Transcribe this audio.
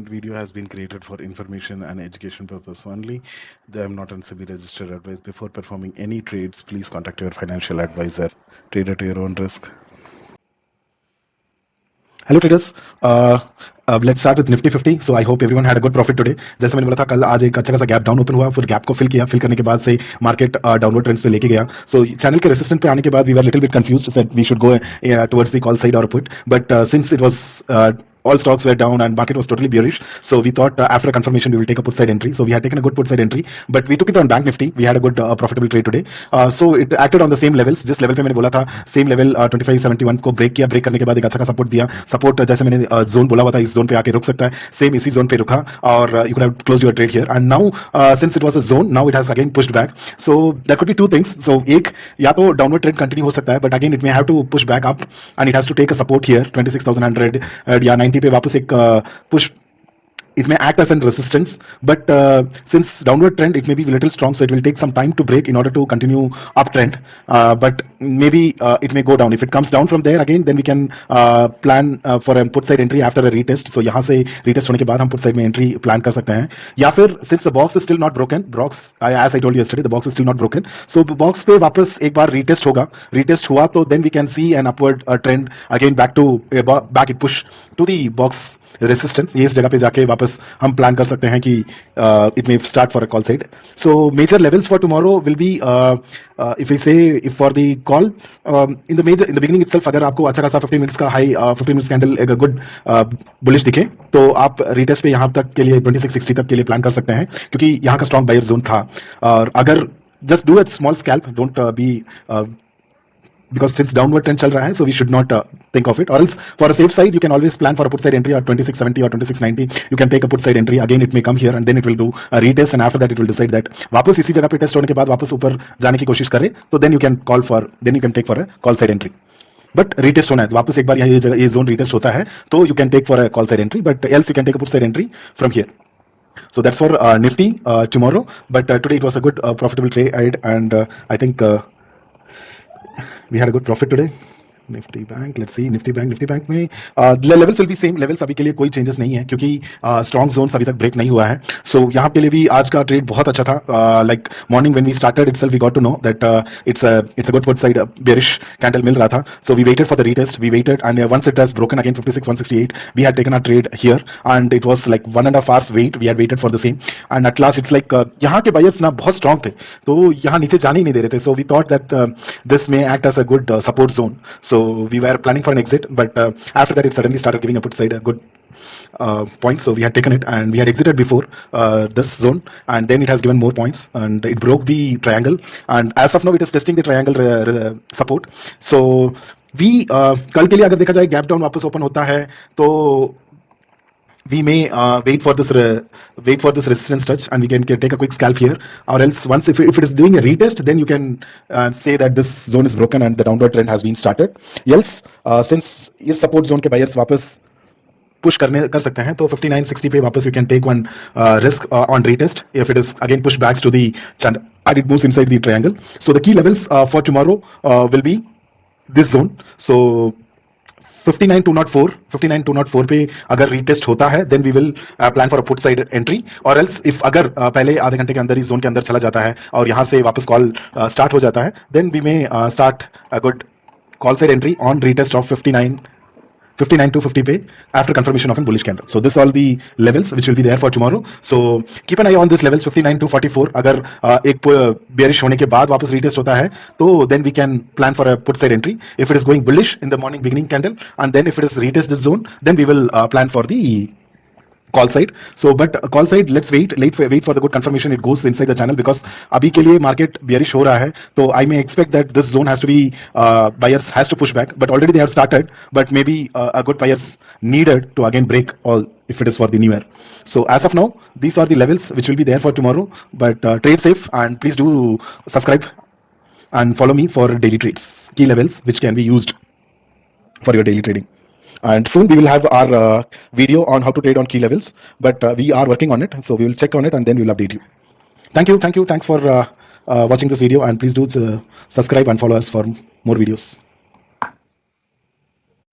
content video has been created for information and education purpose only. They are not on SEBI registered advice. Before performing any trades, please contact your financial advisor. Trade at your own risk. Hello traders, अब let's start with Nifty 50. So I hope everyone had a good profit today. जैसे मैंने बोला था, कल आज एक अच्छा खासा गैप डाउन ओपन हुआ, फिर गैप को फिल किया. फिल करने के बाद से मार्केट डाउनवर्ड ट्रेंड्स पे लेके गया. सो चैनल के रेसिस्टेंट पे आने के बाद we were little bit confused that we should go towards the call side और put, but since it was all stocks were down and market was totally bearish, so we thought after a confirmation we will take a put side entry. So we had taken a good put side entry, but we took it on bank nifty. We had a good profitable trade today. So it acted on the same levels. जिस level पे मैंने बोला था, same level 2571 को break किया. Break करने के बाद एक अच्छा का सपोर्ट दिया. सपोर्ट जैसे मैंने जोन बोला हुआ था, इस जोन पे आके रुक सकता है. सेम इसी जोन पे रुका और you could have closed your trade here. And now since it was a zone, now it has again pushed back. So that could be two things. So एक, या तो डाउनवर्ड ट्रेंड कंटिन्यू हो सकता है, but again it may have to push back up and it has to take a support here 26100 या 90 पे वापस एक push. It may act as a resistance, but since downward trend, it may be a little strong, so it will take some time to break in order to continue uptrend. But maybe it may go down. If it comes down from there again, then we can plan for a put side entry after a retest. So यहाँ से retest होने के बाद हम put side में entry plan कर सकते हैं. या फिर since the box is still not broken, as I told you yesterday, the box is still not broken. So box पे वापस एक बार retest होगा. Retest हुआ तो then we can see an upward trend again back it push to the box resistance. ये इस जगह पे जाके वापस हम प्लान कर सकते हैं कि it may start for a call side. So major levels for tomorrow will be, if we say if for the call in the beginning itself, अगर आपको अच्छा खासा 15 मिनट्स का हाई 15 मिनट्स कैंडल एक गुड बुलिश दिखे तो आप retest पे यहाँ तक के लिए 2660 तक के लिए प्लान कर सकते हैं, क्योंकि यहाँ का स्ट्रॉन्ग बायर जोन था. और अगर just do it small scalp, don't be because since downward trend चल रहा है, so we should not think of it. Or else for a safe side, you can always plan for a put side entry at 2670 or 2690. You can take a put side entry. Again, it may come here and then it will do a retest, and after that it will decide that वापस इसी जगह पे test होने के बाद वापस ऊपर जाने की कोशिश करे, तो then you can take for a call side entry. But retest होना है, तो वापस एक बार ये जगह ये जोन रिटेस्ट होता है तो you can take for a call side entry, but else you can take a put side entry from here. So that's for Nifty tomorrow, but today it was a good profitable trade, and I think we had a good profit today. Nifty bank, let's see Nifty bank में levels will be same levels. अभी के लिए कोई changes नहीं है, क्योंकि strong Jones अभी तक ब्रेक नहीं हुआ है. सो यहाँ के लिए भी आज का ट्रेड बहुत अच्छा था. Like morning when we started itself we got to know that it's a good put side bearish candle मिल रहा था. So we waited for the retest, we waited, and once it has broken again 56168, we had taken a trade here and it was like 1.5 hours wait. We had waited for the same and at last it's like यहाँ के buyers ना बहुत strong थे, तो यहाँ नीचे जाने ही नहीं दे रहे थे. So we thought that this may act as a good support zone. So we were planning for an exit, but after that it suddenly started giving a put side a good point, so we had taken it and we had exited before this zone, and then it has given more points and it broke the triangle, and as of now it is testing the triangle support. So we कल के लिए अगर देखा जाए gap down वापस open होता है तो we may wait for this resistance touch, and we can take a quick scalp here. Or else once if it is doing a retest, then you can say that this zone is broken and the downward trend has been started. Else since इस support zone के buyers वापस push कर सकते हैं, तो 5960 पे वापस you can take one risk on retest if it is again push backs to the channel and it moves inside the triangle. So the key levels for tomorrow will be this zone. So 59204 पे अगर retest होता है then we will plan for a put side entry. और else if अगर पहले आधे घंटे के अंदर इस जोन के अंदर चला जाता है और यहाँ से वापस कॉल स्टार्ट हो जाता है, then we may start a good call side entry on retest of 59 to 50 पे after confirmation of a bullish candle. So this all the levels which will be there for tomorrow. So keep an eye on this levels 59 to 44. अगर एक bearish होने के बाद वापस retest होता है तो then we can plan for a put side entry. If it is going bullish in the morning beginning candle, and then if it is retest this zone, then we will plan for the call side. So but call side, let's wait for the good confirmation it goes inside the channel, because अभी के लिए market bearish हो रहा है, तो I may expect that this zone has to be buyers has to push back, but already they have started, but maybe a good buyers needed to again break all if it is for the new year. So as of now these are the levels which will be there for tomorrow, but trade safe and please do subscribe and follow me for daily trades, key levels which can be used for your daily trading. And soon we will have our video on how to trade on key levels, but we are working on it, so we will check on it and then we will update you. Thanks for watching this video, and please do subscribe and follow us for more videos.